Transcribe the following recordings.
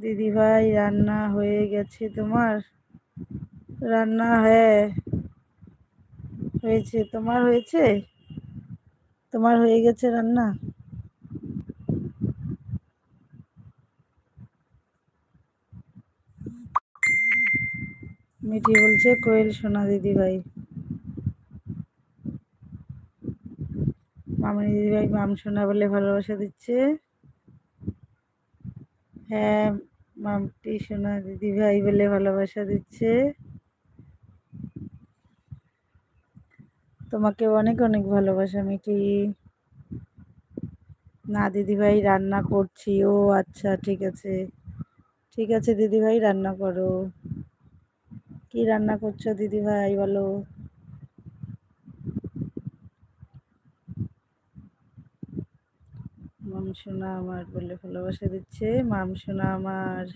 দিদি ভাই রান্না হয়ে গেছে তোমার? রান্না হ্যাঁ হয়েছে। তোমার হয়েছে? তোমার হয়ে গেছে রান্না? মিঠি বলছে কোয়েল সোনা দিদি ভাই। মামনি দিদি ভাই মাম সোনা বলে ভালোবাসা দিচ্ছে। হ্যাঁ, মামটি সোনা দিদি ভাই বলে ভালোবাসা দিচ্ছে। তোমাকে অনেক অনেক ভালোবাসা মিঠি। না দিদি ভাই রান্না করছি। ও আচ্ছা, ঠিক আছে ঠিক আছে দিদি ভাই রান্না করো। কি রান্না করছো দিদি ভাই বলো? মাম সোনা আমার বলে ভালোবাসা দিচ্ছে, মাম সোনা আমার।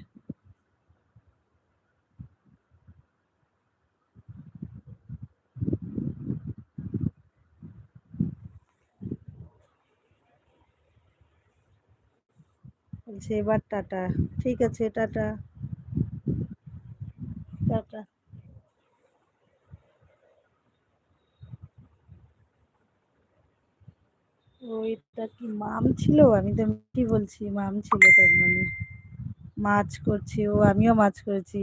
বলছে এবার টাটা। ঠিক আছে, টাটা। টাটা। ওইটা কি মাম ছিল? আমি তো কি বলছি, মাম ছিল তার মানে। মাছ করছি ও, আমিও মাছ করেছি,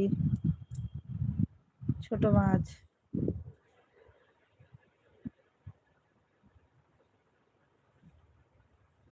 ছোট মাছ।